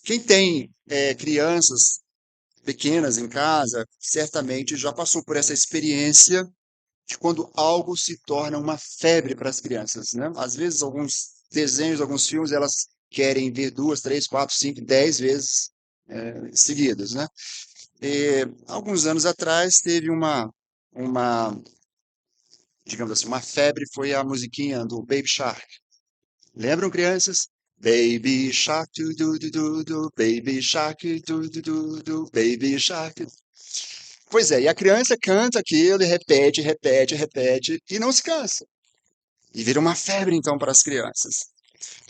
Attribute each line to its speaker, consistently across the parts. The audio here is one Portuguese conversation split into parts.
Speaker 1: Quem tem crianças pequenas em casa, certamente já passou por essa experiência de quando algo se torna uma febre para as crianças, né? Às vezes, alguns desenhos, alguns filmes, elas querem ver 2, 3, 4, 5, 10 vezes seguidas, né? E, alguns anos atrás teve uma, digamos assim, uma febre, foi a musiquinha do Baby Shark. Lembram, crianças? Baby Shark, do do do do, Baby Shark, do do do do, Baby Shark. Pois é, e a criança canta aquilo e repete, repete, repete e não se cansa. E vira uma febre então para as crianças.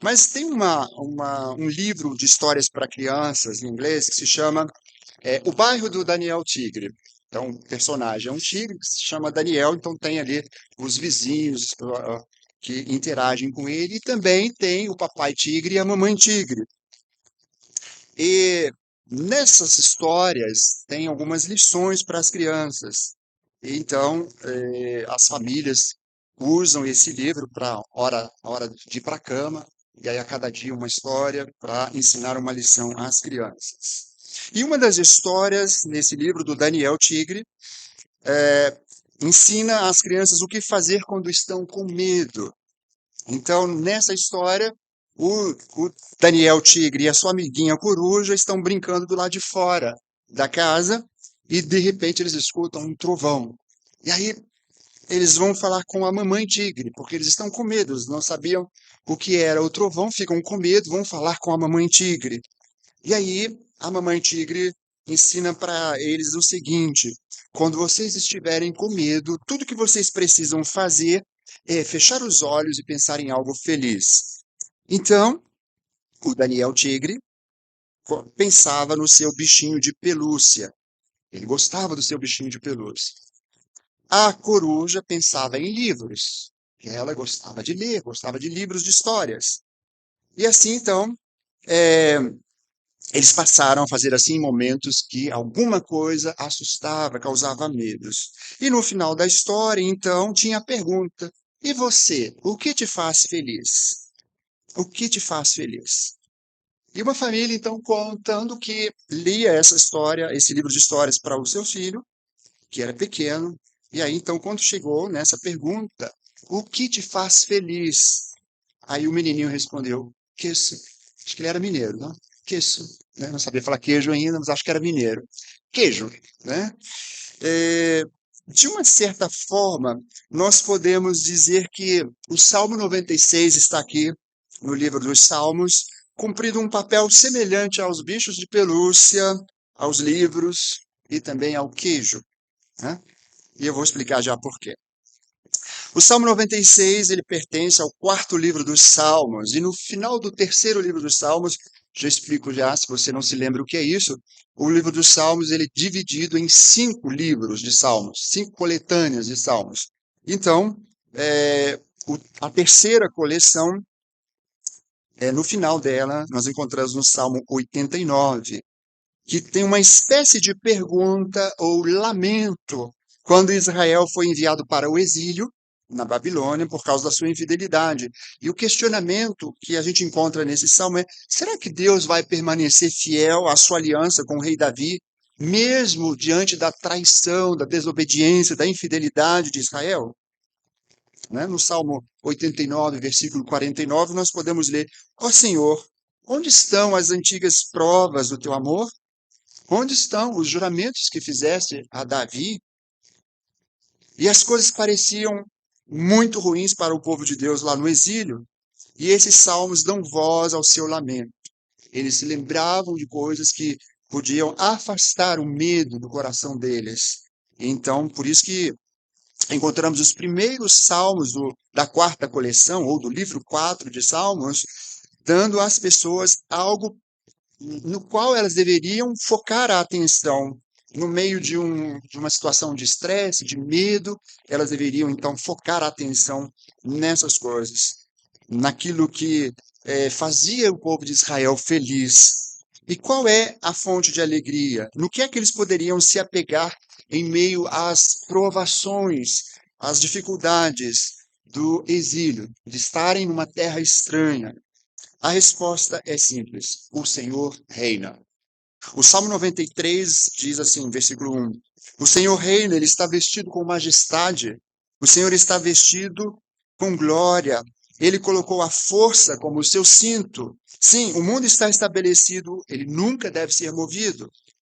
Speaker 1: Mas tem um livro de histórias para crianças em inglês que se chama O Bairro do Daniel Tigre. Então, o personagem é um tigre que se chama Daniel, então tem ali os vizinhos que interagem com ele, e também tem o papai tigre e a mamãe tigre. E nessas histórias tem algumas lições para as crianças. Então, as famílias usam esse livro para a hora de ir para a cama, e aí a cada dia uma história para ensinar uma lição às crianças. E uma das histórias nesse livro do Daniel Tigre ensina às crianças o que fazer quando estão com medo. Então, nessa história, o Daniel Tigre e a sua amiguinha coruja estão brincando do lado de fora da casa e, de repente, eles escutam um trovão. E aí eles vão falar com a mamãe tigre, porque eles estão com medo, eles não sabiam o que era o trovão, ficam com medo, vão falar com a mamãe tigre. E aí a mamãe tigre ensina para eles o seguinte: quando vocês estiverem com medo, tudo que vocês precisam fazer é fechar os olhos e pensar em algo feliz. Então, o Daniel Tigre pensava no seu bichinho de pelúcia. Ele gostava do seu bichinho de pelúcia. A coruja pensava em livros. E ela gostava de ler, gostava de livros de histórias. E assim, então, é, eles passaram a fazer assim em momentos que alguma coisa assustava, causava medos. E no final da história, então, tinha a pergunta: e você, o que te faz feliz? O que te faz feliz? E uma família, então, contando que lia essa história, esse livro de histórias para o seu filho, que era pequeno. E aí, então, quando chegou nessa pergunta, o que te faz feliz? Aí o menininho respondeu, queijo. Acho que ele era mineiro, não? Queijo, né? Não sabia falar queijo ainda, mas acho que era mineiro. Queijo, né? É, de uma certa forma, nós podemos dizer que o Salmo 96 está aqui no livro dos Salmos, cumprindo um papel semelhante aos bichos de pelúcia, aos livros e também ao queijo, né? E eu vou explicar já por quê. O Salmo 96, ele pertence ao quarto livro dos Salmos, e no final do terceiro livro dos Salmos, já explico já, se você não se lembra o que é isso, o livro dos Salmos ele é dividido em 5 livros de Salmos, 5 coletâneas de Salmos. Então, a terceira coleção, no final dela, nós encontramos no Salmo 89, que tem uma espécie de pergunta ou lamento quando Israel foi enviado para o exílio na Babilônia por causa da sua infidelidade. E o questionamento que a gente encontra nesse salmo é: será que Deus vai permanecer fiel à sua aliança com o rei Davi, mesmo diante da traição, da desobediência, da infidelidade de Israel? Né? No Salmo 89, versículo 49, nós podemos ler: ó Senhor, onde estão as antigas provas do teu amor? Onde estão os juramentos que fizeste a Davi? E as coisas pareciam muito ruins para o povo de Deus lá no exílio. E esses salmos dão voz ao seu lamento. Eles se lembravam de coisas que podiam afastar o medo do coração deles. Então, por isso que encontramos os primeiros salmos da quarta coleção, ou do livro 4 de Salmos, dando às pessoas algo no qual elas deveriam focar a atenção. No meio de uma situação de estresse, de medo, elas deveriam então focar a atenção nessas coisas, naquilo que fazia o povo de Israel feliz. E qual é a fonte de alegria? No que é que eles poderiam se apegar em meio às provações, às dificuldades do exílio, de estarem numa terra estranha? A resposta é simples: o Senhor reina. O Salmo 93 diz assim, versículo 1: O Senhor reina, ele está vestido com majestade, o Senhor está vestido com glória, ele colocou a força como seu cinto. Sim, o mundo está estabelecido, ele nunca deve ser movido.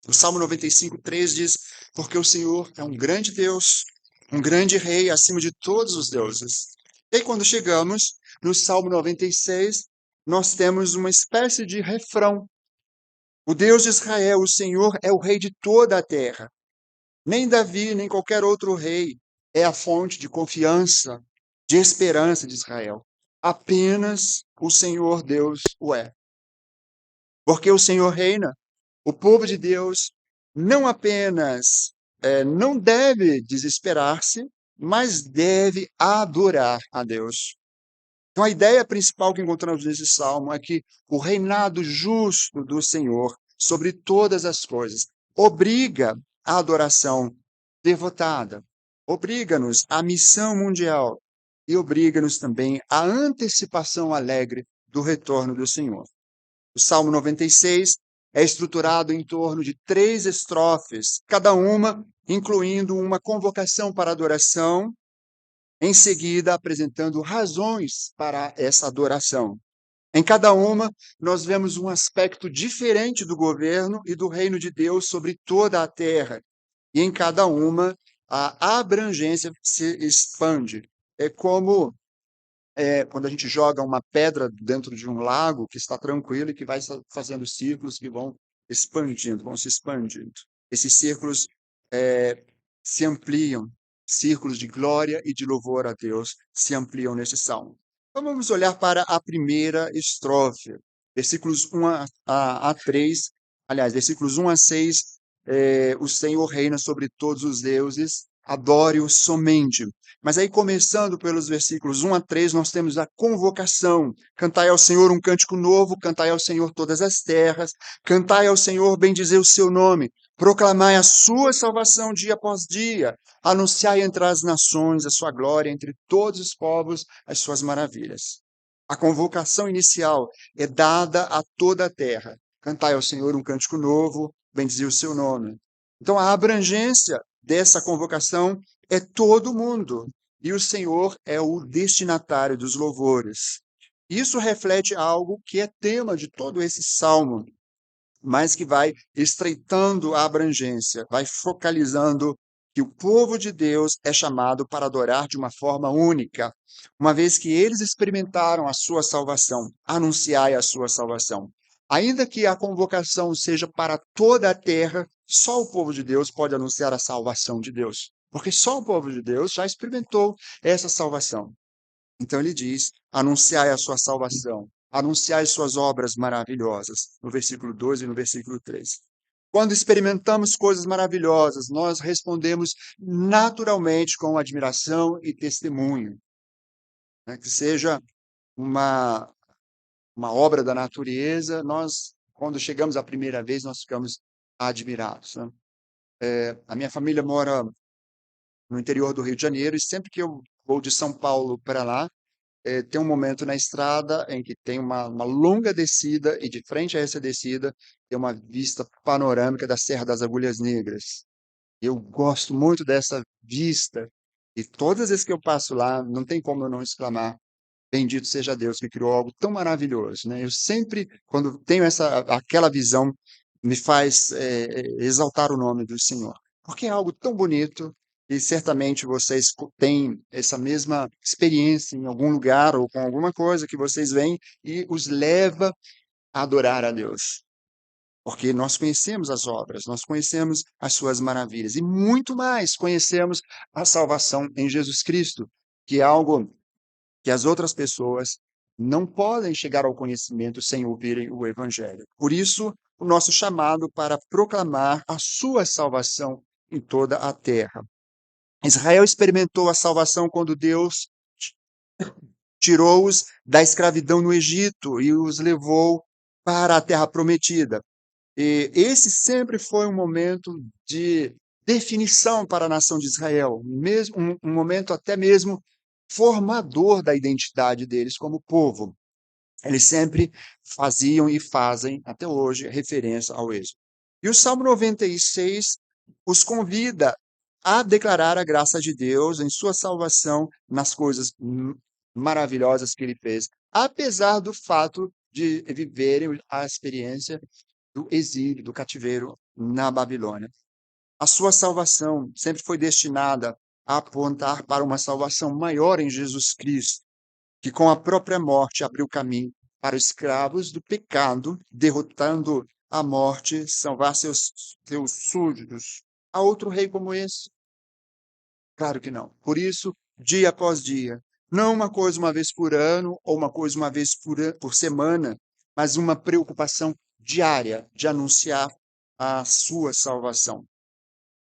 Speaker 1: O Salmo 95, 3 diz: Porque o Senhor é um grande Deus, um grande rei acima de todos os deuses. E aí, quando chegamos no Salmo 96, nós temos uma espécie de refrão. O Deus de Israel, o Senhor, é o rei de toda a terra. Nem Davi, nem qualquer outro rei é a fonte de confiança, de esperança de Israel. Apenas o Senhor Deus o é. Porque o Senhor reina, o povo de Deus não apenas não deve desesperar-se, mas deve adorar a Deus. Então, a ideia principal que encontramos nesse salmo é que o reinado justo do Senhor sobre todas as coisas obriga a adoração devotada, obriga-nos à missão mundial e obriga-nos também à antecipação alegre do retorno do Senhor. O Salmo 96 é estruturado em torno de 3 estrofes, cada uma incluindo uma convocação para adoração, em seguida apresentando razões para essa adoração. Em cada uma, nós vemos um aspecto diferente do governo e do reino de Deus sobre toda a terra. E em cada uma, a abrangência se expande. É como quando a gente joga uma pedra dentro de um lago que está tranquilo e que vai fazendo círculos que vão expandindo, vão se expandindo. Esses círculos eh, se ampliam, círculos de glória e de louvor a Deus se ampliam nesse salmo. Então vamos olhar para a primeira estrofe, versículos 1 a 3, aliás, versículos 1 a 6, o Senhor reina sobre todos os deuses, adore-o somente. Mas aí, começando pelos versículos 1 a 3, nós temos a convocação. Cantai ao Senhor um cântico novo, cantai ao Senhor todas as terras, cantai ao Senhor, bendizei o seu nome, proclamai a sua salvação dia após dia, anunciai entre as nações a sua glória, entre todos os povos as suas maravilhas. A convocação inicial é dada a toda a terra. Cantai ao Senhor um cântico novo, bendizei o seu nome. Então, a abrangência dessa convocação é todo mundo, e o Senhor é o destinatário dos louvores. Isso reflete algo que é tema de todo esse salmo, mas que vai estreitando a abrangência, vai focalizando que o povo de Deus é chamado para adorar de uma forma única, uma vez que eles experimentaram a sua salvação, anunciai a sua salvação. Ainda que a convocação seja para toda a terra, só o povo de Deus pode anunciar a salvação de Deus, porque só o povo de Deus já experimentou essa salvação. Então ele diz: anunciai a sua salvação, anunciai suas obras maravilhosas, no versículo 2 e no versículo 3. Quando experimentamos coisas maravilhosas, nós respondemos naturalmente com admiração e testemunho, né? Que seja uma, uma obra da natureza, nós, quando chegamos a primeira vez, nós ficamos admirados, né? A minha família mora no interior do Rio de Janeiro e sempre que eu vou de São Paulo para lá, tem um momento na estrada em que tem uma longa descida e de frente a essa descida tem uma vista panorâmica da Serra das Agulhas Negras. Eu gosto muito dessa vista e todas as vezes que eu passo lá, não tem como eu não exclamar: Bendito seja Deus que criou algo tão maravilhoso, né? Eu sempre, quando tenho aquela visão, me faz exaltar o nome do Senhor, porque é algo tão bonito e certamente vocês têm essa mesma experiência em algum lugar ou com alguma coisa que vocês veem e os leva a adorar a Deus. Porque nós conhecemos as obras, nós conhecemos as suas maravilhas e muito mais conhecemos a salvação em Jesus Cristo, que é algo que as outras pessoas não podem chegar ao conhecimento sem ouvirem o Evangelho. Por isso, o nosso chamado para proclamar a sua salvação em toda a terra. Israel experimentou a salvação quando Deus tirou-os da escravidão no Egito e os levou para a terra prometida. E esse sempre foi um momento de definição para a nação de Israel, mesmo um momento até mesmo formador da identidade deles como povo. Eles sempre faziam e fazem, até hoje, referência ao Êxodo. E o Salmo 96 os convida a declarar a graça de Deus em sua salvação nas coisas maravilhosas que ele fez, apesar do fato de viverem a experiência do exílio, do cativeiro na Babilônia. A sua salvação sempre foi destinada a apontar para uma salvação maior em Jesus Cristo, que com a própria morte abriu caminho para os escravos do pecado, derrotando a morte, salvar seus súditos. Há outro rei como esse? Claro que não. Por isso, dia após dia, não uma coisa uma vez por ano ou uma coisa uma vez por semana, mas uma preocupação diária de anunciar a sua salvação.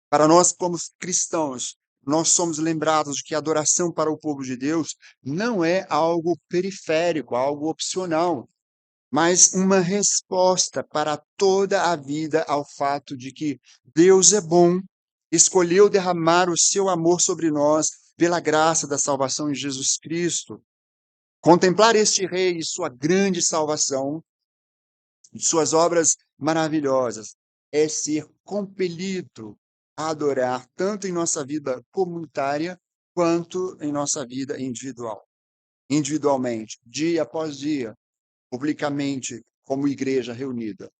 Speaker 1: Para nós, como cristãos, nós somos lembrados de que a adoração para o povo de Deus não é algo periférico, algo opcional, mas uma resposta para toda a vida ao fato de que Deus é bom, escolheu derramar o seu amor sobre nós pela graça da salvação em Jesus Cristo. Contemplar este rei e sua grande salvação, suas obras maravilhosas, é ser compelido a adorar tanto em nossa vida comunitária quanto em nossa vida individual. Individualmente, dia após dia, publicamente, como igreja reunida.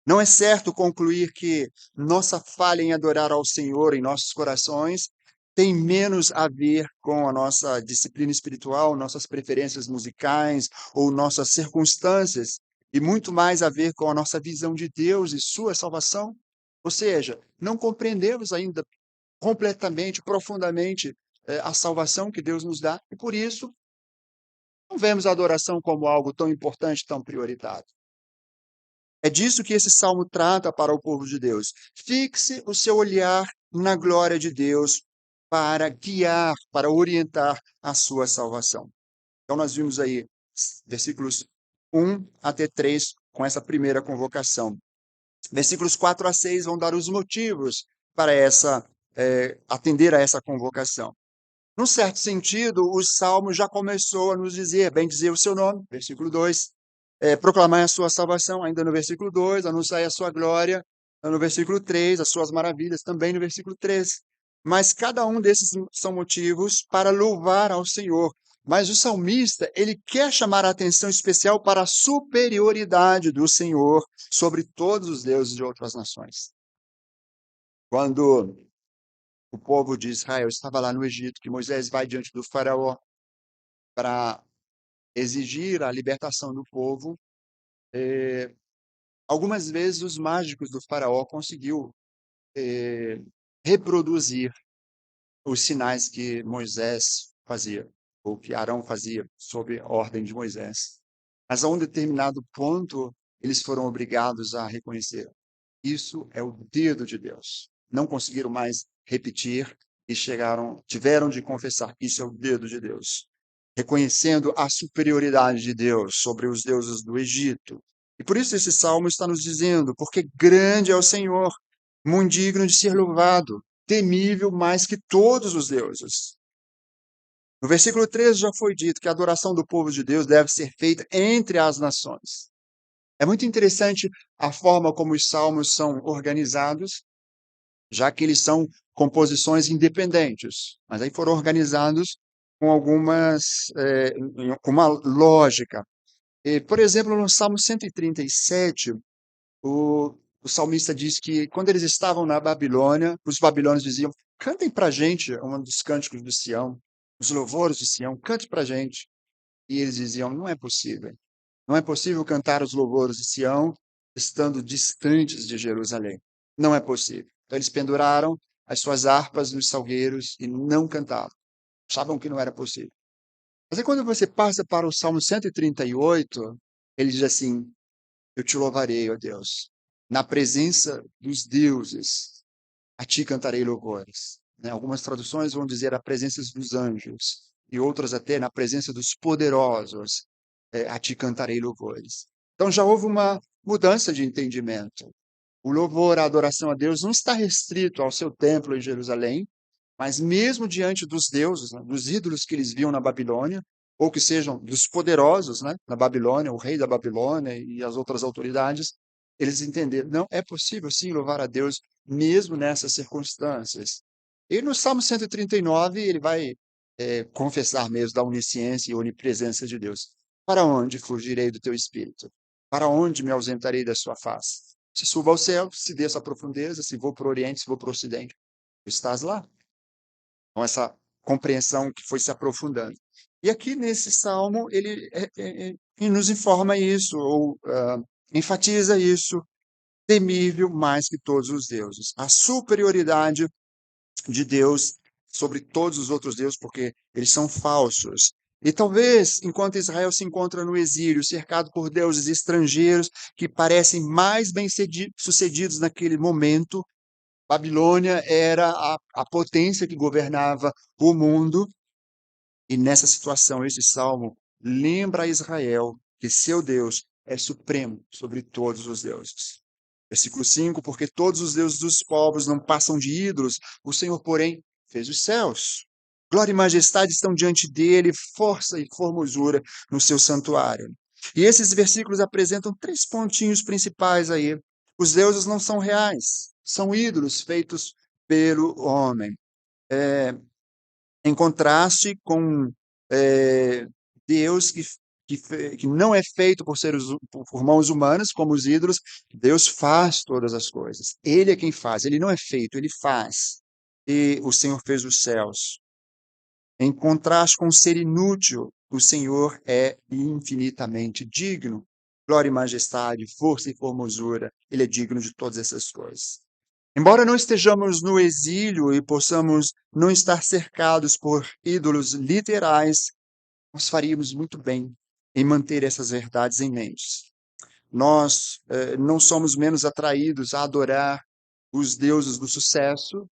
Speaker 1: Não é certo concluir que nossa falha em adorar ao Senhor em nossos corações tem menos a ver com a nossa disciplina espiritual, nossas preferências musicais ou nossas circunstâncias, e muito mais a ver com a nossa visão de Deus e sua salvação. Ou seja, não compreendemos ainda completamente, profundamente, a salvação que Deus nos dá, e por isso não vemos a adoração como algo tão importante, tão prioritário. É disso que esse salmo trata para o povo de Deus. Fixe o seu olhar na glória de Deus para guiar, para orientar a sua salvação. Então, nós vimos aí versículos 1 até 3 com essa primeira convocação. Versículos 4 a 6 vão dar os motivos para atender a essa convocação. Num certo sentido, o Salmo já começou a nos dizer, bem dizer o seu nome, versículo 2, proclamar a sua salvação, ainda no versículo 2, anunciar a sua glória, no versículo 3, as suas maravilhas, também no versículo 3. Mas cada um desses são motivos para louvar ao Senhor. Mas o salmista, ele quer chamar a atenção especial para a superioridade do Senhor sobre todos os deuses de outras nações. Quando o povo de Israel estava lá no Egito, que Moisés vai diante do faraó para exigir a libertação do povo, algumas vezes os mágicos do faraó conseguiu reproduzir os sinais que Moisés fazia, ou que Arão fazia, sob ordem de Moisés. Mas a um determinado ponto, eles foram obrigados a reconhecer. Isso é o dedo de Deus. Não conseguiram mais repetir e tiveram de confessar que isso é o dedo de Deus, reconhecendo a superioridade de Deus sobre os deuses do Egito. E por isso esse salmo está nos dizendo, porque grande é o Senhor, muito digno de ser louvado, temível mais que todos os deuses. No versículo 13 já foi dito que a adoração do povo de Deus deve ser feita entre as nações. É muito interessante a forma como os salmos são organizados, já que eles são composições independentes, mas aí foram organizados com com uma lógica. Por exemplo, no Salmo 137, o salmista diz que quando eles estavam na Babilônia, os babilônios diziam: cantem para a gente um dos cânticos de Sião, os louvores de Sião, cante para a gente. E eles diziam: não é possível. Não é possível cantar os louvores de Sião estando distantes de Jerusalém. Não é possível. Então eles penduraram as suas harpas nos salgueiros e não cantavam. Achavam que não era possível. Mas aí quando você passa para o Salmo 138, ele diz assim: eu te louvarei, ó Deus, na presença dos deuses, a ti cantarei louvores. Né? Algumas traduções vão dizer a presença dos anjos, e outras até na presença dos poderosos, a ti cantarei louvores. Então já houve uma mudança de entendimento. O louvor, a adoração a Deus não está restrito ao seu templo em Jerusalém, mas mesmo diante dos deuses, né, dos ídolos que eles viam na Babilônia, ou que sejam dos poderosos, né, na Babilônia, o rei da Babilônia e as outras autoridades, eles entenderam, não, é possível sim louvar a Deus mesmo nessas circunstâncias. E no Salmo 139, ele vai confessar mesmo da onisciência e onipresença de Deus. Para onde fugirei do teu espírito? Para onde me ausentarei da sua face? Se subo ao céu, se desço à profundeza, se vou para o oriente, se vou para o ocidente, tu estás lá. Com essa compreensão que foi se aprofundando. E aqui nesse salmo, ele nos informa isso, ou enfatiza isso, temível mais que todos os deuses. A superioridade de Deus sobre todos os outros deuses, porque eles são falsos. E talvez, enquanto Israel se encontra no exílio, cercado por deuses estrangeiros que parecem mais bem-sucedidos naquele momento, Babilônia era a potência que governava o mundo, e nessa situação, esse salmo lembra a Israel que seu Deus é supremo sobre todos os deuses. Versículo 5: porque todos os deuses dos povos não passam de ídolos, o Senhor, porém, fez os céus. Glória e majestade estão diante dele, força e formosura no seu santuário. E esses versículos apresentam três pontinhos principais aí. Os deuses não são reais, são ídolos feitos pelo homem. Em contraste com Deus que não é feito por mãos humanas, como os ídolos, Deus faz todas as coisas. Ele é quem faz, ele não é feito, ele faz. E o Senhor fez os céus. Em contraste com o ser inútil, o Senhor é infinitamente digno. Glória e majestade, força e formosura, ele é digno de todas essas coisas. Embora não estejamos no exílio e possamos não estar cercados por ídolos literais, nós faríamos muito bem em manter essas verdades em mente. Nós não somos menos atraídos a adorar os deuses do sucesso,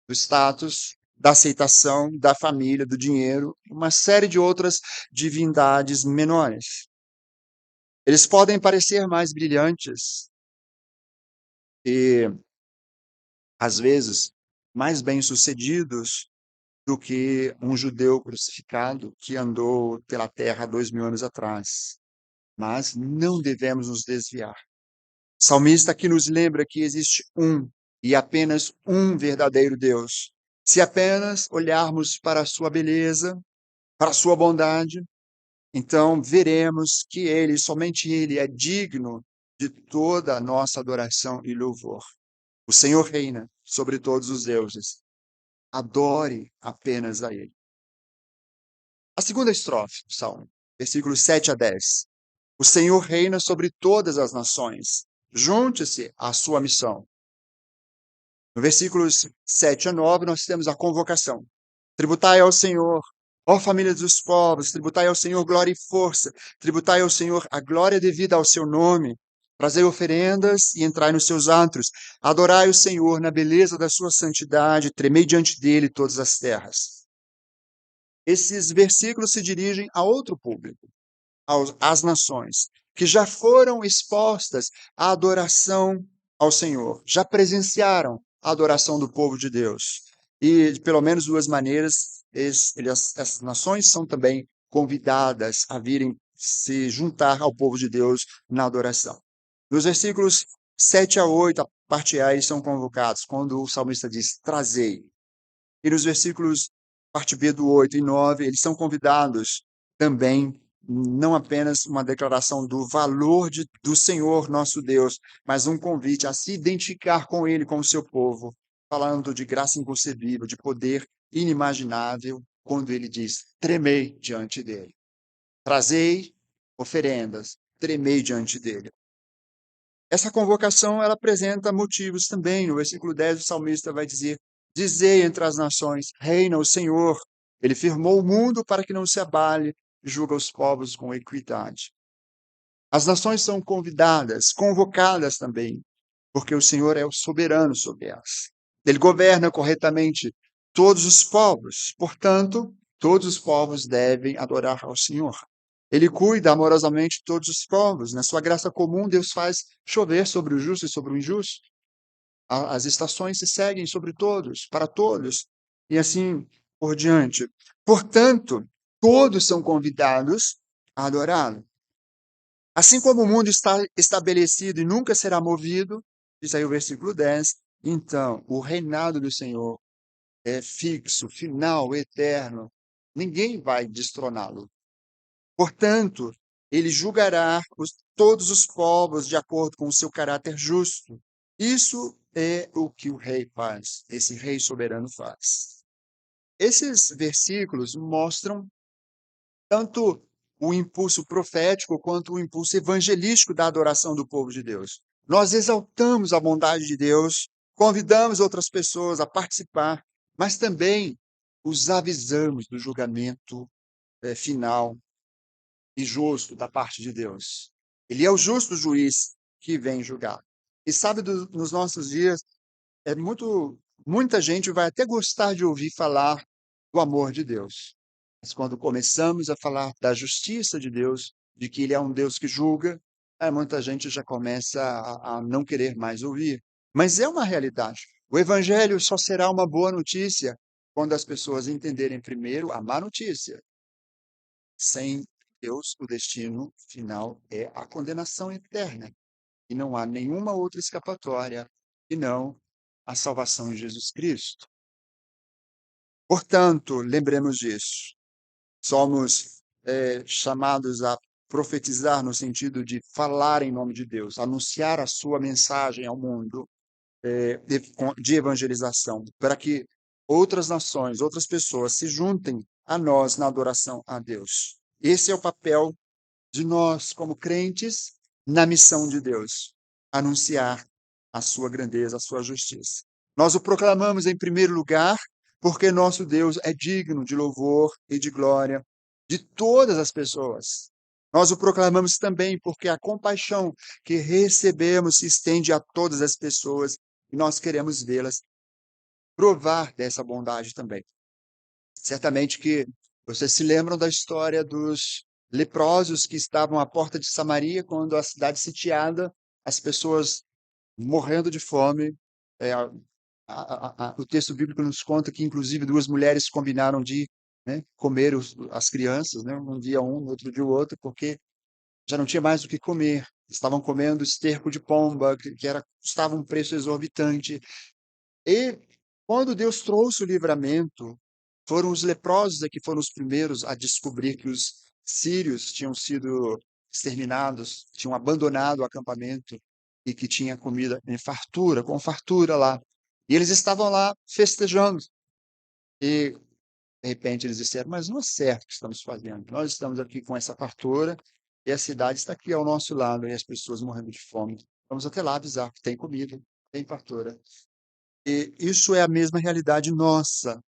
Speaker 1: do status, da aceitação, da família, do dinheiro, uma série de outras divindades menores. Eles podem parecer mais brilhantes e, às vezes, mais bem-sucedidos do que um judeu crucificado que andou pela terra 2000 anos atrás. Mas não devemos nos desviar. O salmista aqui nos lembra que existe um e apenas um verdadeiro Deus. Se apenas olharmos para a sua beleza, para a sua bondade, então veremos que ele, somente ele, é digno de toda a nossa adoração e louvor. O Senhor reina sobre todos os deuses. Adore apenas a ele. A segunda estrofe do Salmo, versículos 7 a 10. O Senhor reina sobre todas as nações. Junte-se à sua missão. No versículos 7 a 9, nós temos a convocação. Tributai ao Senhor, ó família dos povos, tributai ao Senhor glória e força. Tributai ao Senhor a glória devida ao seu nome. Trazei oferendas e entrai nos seus antros. Adorai o Senhor na beleza da sua santidade. Tremei diante dele todas as terras. Esses versículos se dirigem a outro público, às nações, que já foram expostas à adoração ao Senhor, já presenciaram a adoração do povo de Deus. E, de pelo menos duas maneiras, essas nações são também convidadas a virem se juntar ao povo de Deus na adoração. Nos versículos 7 a 8, a parte A, eles são convocados, quando o salmista diz, trazei. E nos versículos parte B do 8 e 9, eles são convidados também, não apenas uma declaração do valor do Senhor nosso Deus, mas um convite a se identificar com Ele, com o seu povo, falando de graça inconcebível, de poder inimaginável, quando Ele diz, tremei diante dEle. Trazei oferendas, tremei diante dEle. Essa convocação, ela apresenta motivos também. No versículo 10, o salmista vai dizer, dizei entre as nações, reina o Senhor. Ele firmou o mundo para que não se abale, julga os povos com equidade. As nações são convidadas, convocadas também, porque o Senhor é o soberano sobre elas. Ele governa corretamente todos os povos, portanto, todos os povos devem adorar ao Senhor. Ele cuida amorosamente de todos os povos. Na sua graça comum, Deus faz chover sobre o justo e sobre o injusto. As estações se seguem sobre todos, para todos, e assim por diante. Portanto, Todos são convidados a adorá-lo. Assim como o mundo está estabelecido e nunca será movido, diz aí o versículo 10, então o reinado do Senhor é fixo, final, eterno. Ninguém vai destroná-lo. Portanto, ele julgará todos os povos de acordo com o seu caráter justo. Isso é o que o rei faz, esse rei soberano faz. Esses versículos mostram tanto o impulso profético quanto o impulso evangelístico da adoração do povo de Deus. Nós exaltamos a bondade de Deus, convidamos outras pessoas a participar, mas também os avisamos do julgamento final e justo da parte de Deus. Ele é o justo juiz que vem julgar. E sabe, nos nossos dias, muita gente vai até gostar de ouvir falar do amor de Deus. Mas quando começamos a falar da justiça de Deus, de que Ele é um Deus que julga, aí muita gente já começa a não querer mais ouvir. Mas é uma realidade. O Evangelho só será uma boa notícia quando as pessoas entenderem primeiro a má notícia. Sem Deus, o destino final é a condenação eterna. E não há nenhuma outra escapatória, e não a salvação em Jesus Cristo. Portanto, lembremos disso. Somos chamados a profetizar no sentido de falar em nome de Deus, anunciar a sua mensagem ao mundo de evangelização, para que outras nações, outras pessoas se juntem a nós na adoração a Deus. Esse é o papel de nós, como crentes, na missão de Deus, anunciar a sua grandeza, a sua justiça. Nós o proclamamos em primeiro lugar, porque nosso Deus é digno de louvor e de glória de todas as pessoas. Nós o proclamamos também porque a compaixão que recebemos se estende a todas as pessoas e nós queremos vê-las provar dessa bondade também. Certamente que vocês se lembram da história dos leprosos que estavam à porta de Samaria quando a cidade sitiada, as pessoas morrendo de fome. É, o texto bíblico nos conta que, inclusive, duas mulheres combinaram de, né, comer as crianças, né, um dia um, outro dia o outro, porque já não tinha mais o que comer. Estavam comendo esterco de pomba, custava um preço exorbitante. E quando Deus trouxe o livramento, foram os leprosos que foram os primeiros a descobrir que os sírios tinham sido exterminados, tinham abandonado o acampamento e que tinha comida em fartura, com fartura lá. E eles estavam lá festejando. E, de repente, eles disseram: Mas não é certo o que estamos fazendo. Nós estamos aqui com essa fartura e a cidade está aqui ao nosso lado e as pessoas morrendo de fome. Vamos até lá avisar que tem comida, tem fartura. E isso é a mesma realidade nossa.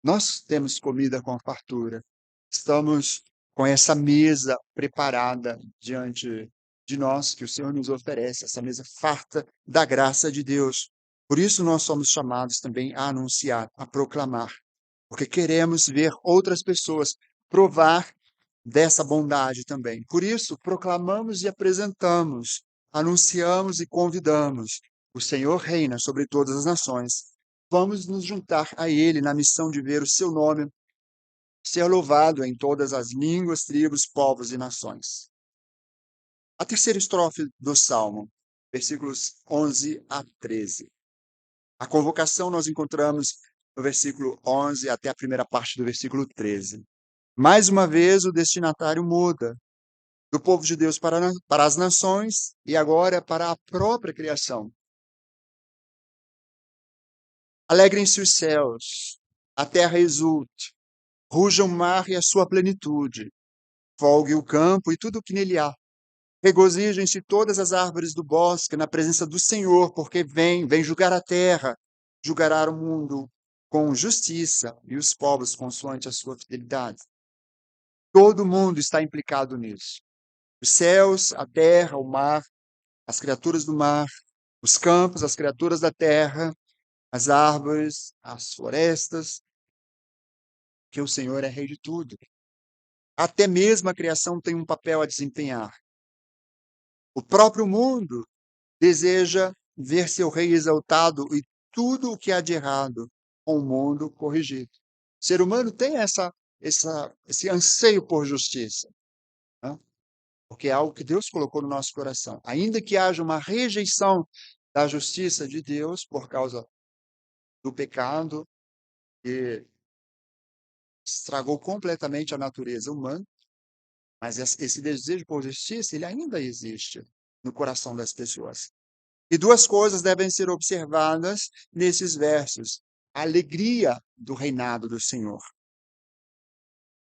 Speaker 1: Nós temos comida com fartura. Estamos com essa mesa preparada diante de nós, que o Senhor nos oferece, essa mesa farta da graça de Deus. Por isso nós somos chamados também a anunciar, a proclamar, porque queremos ver outras pessoas provar dessa bondade também. Por isso, proclamamos e apresentamos, anunciamos e convidamos. O Senhor reina sobre todas as nações. Vamos nos juntar a Ele na missão de ver o seu nome ser louvado em todas as línguas, tribos, povos e nações. A terceira estrofe do Salmo, versículos 11 a 13. A convocação nós encontramos no versículo 11 até a primeira parte do versículo 13. Mais uma vez, o destinatário muda do povo de Deus para as nações e agora para a própria criação. Alegrem-se os céus, a terra exulte, ruja o mar e a sua plenitude, folgue o campo e tudo o que nele há. Regozijem-se todas as árvores do bosque na presença do Senhor, porque vem julgar a terra, julgará o mundo com justiça e os povos consoante a sua fidelidade. Todo mundo está implicado nisso. Os céus, a terra, o mar, as criaturas do mar, os campos, as criaturas da terra, as árvores, as florestas, que o Senhor é rei de tudo. Até mesmo a criação tem um papel a desempenhar. O próprio mundo deseja ver seu rei exaltado e tudo o que há de errado com o mundo corrigido. O ser humano tem essa esse anseio por justiça, né? Porque é algo que Deus colocou no nosso coração. Ainda que haja uma rejeição da justiça de Deus por causa do pecado, que estragou completamente a natureza humana, mas esse desejo por justiça, ele ainda existe no coração das pessoas. E duas coisas devem ser observadas nesses versos: a alegria do reinado do Senhor,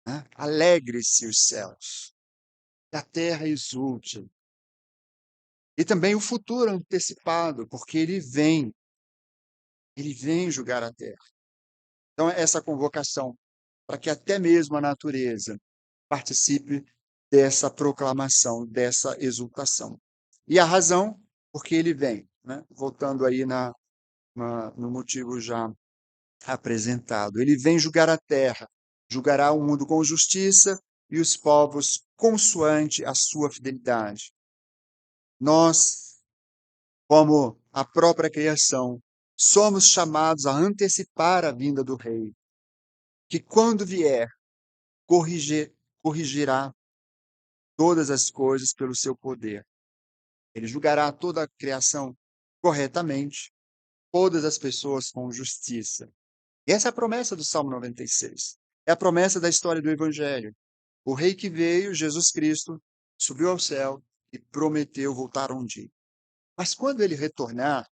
Speaker 1: né? Alegre-se os céus, e a terra exulte. E também o futuro antecipado, porque ele vem julgar a terra. Então, essa convocação, para que até mesmo a natureza participe dessa proclamação, dessa exultação. E a razão, porque ele vem, né? Voltando aí no motivo já apresentado. Ele vem julgar a terra, julgará o mundo com justiça e os povos consoante a sua fidelidade. Nós, como a própria criação, somos chamados a antecipar a vinda do Rei, que quando vier, corrigirá todas as coisas pelo seu poder. Ele julgará toda a criação corretamente, todas as pessoas com justiça. E essa é a promessa do Salmo 96. É a promessa da história do Evangelho. O Rei que veio, Jesus Cristo, subiu ao céu e prometeu voltar um dia. Mas quando ele retornar,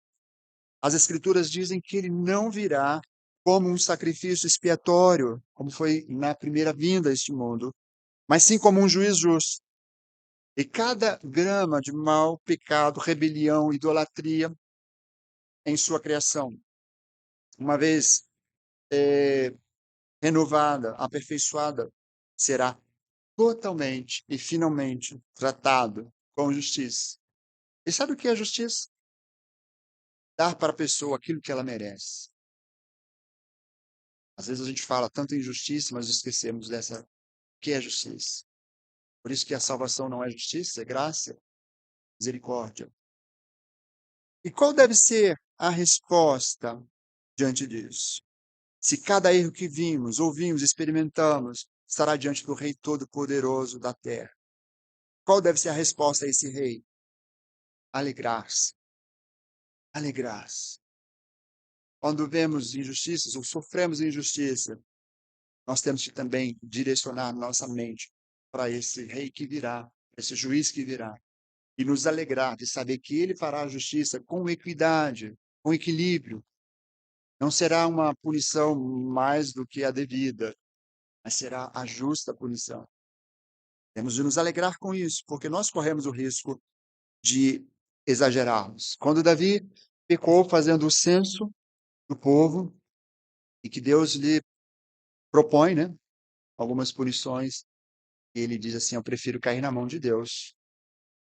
Speaker 1: as Escrituras dizem que ele não virá como um sacrifício expiatório, como foi na primeira vinda a este mundo, mas sim como um juiz justo. E cada grama de mal, pecado, rebelião, idolatria em sua criação, uma vez renovada, aperfeiçoada, será totalmente e finalmente tratado com justiça. E sabe o que é justiça? Dar para a pessoa aquilo que ela merece. Às vezes a gente fala tanto em justiça, mas esquecemos dessa que é justiça. Por isso que a salvação não é justiça, é graça, misericórdia. E qual deve ser a resposta diante disso? Se cada erro que vimos, ouvimos, experimentamos, estará diante do Rei Todo-Poderoso da terra, qual deve ser a resposta a esse Rei? Alegrar-se. Alegrar-se. Quando vemos injustiças ou sofremos injustiça, nós temos que também direcionar nossa mente para esse Rei que virá, esse juiz que virá, e nos alegrar de saber que ele fará a justiça com equidade, com equilíbrio. Não será uma punição mais do que a devida, mas será a justa punição. Temos de nos alegrar com isso, porque nós corremos o risco de exagerarmos. Quando Davi pecou fazendo o censo do povo, e que Deus lhe propõe, né, algumas punições, e ele diz assim: eu prefiro cair na mão de Deus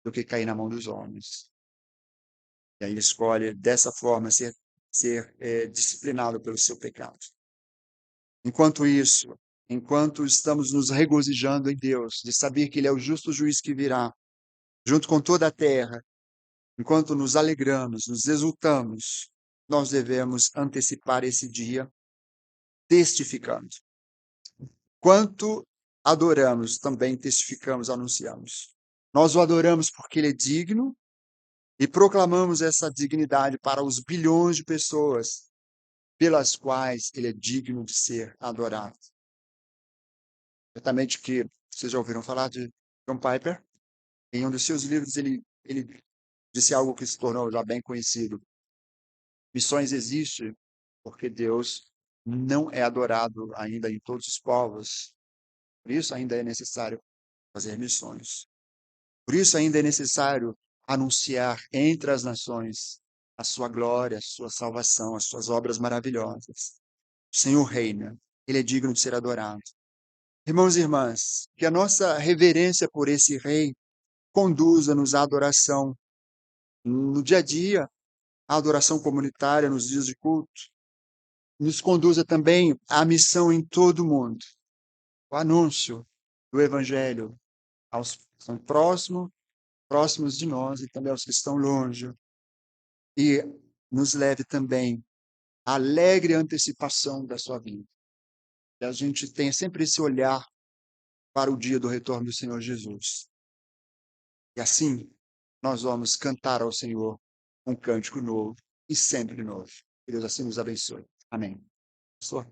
Speaker 1: do que cair na mão dos homens. E aí ele escolhe dessa forma ser disciplinado pelo seu pecado. Enquanto isso, enquanto estamos nos regozijando em Deus, de saber que Ele é o justo juiz que virá, junto com toda a terra, enquanto nos alegramos, nos exultamos, nós devemos antecipar esse dia, testificando. Quanto adoramos, também testificamos, anunciamos. Nós o adoramos porque Ele é digno e proclamamos essa dignidade para os bilhões de pessoas pelas quais Ele é digno de ser adorado. Certamente que vocês já ouviram falar de John Piper. Em um dos seus livros, ele disse algo que se tornou já bem conhecido. Missões existem porque Deus não é adorado ainda em todos os povos. Por isso ainda é necessário fazer missões. Por isso ainda é necessário anunciar entre as nações a sua glória, a sua salvação, as suas obras maravilhosas. O Senhor reina. Ele é digno de ser adorado. Irmãos e irmãs, que a nossa reverência por esse Rei conduza-nos à adoração no dia a dia, à adoração comunitária nos dias de culto. Nos conduza também à missão em todo o mundo, o anúncio do Evangelho aos que são próximos de nós e também aos que estão longe. E nos leve também à alegre antecipação da sua vinda. que a gente tenha sempre esse olhar para o dia do retorno do Senhor Jesus. E assim, nós vamos cantar ao Senhor um cântico novo e sempre novo. Que Deus assim nos abençoe. Amém. Pastor?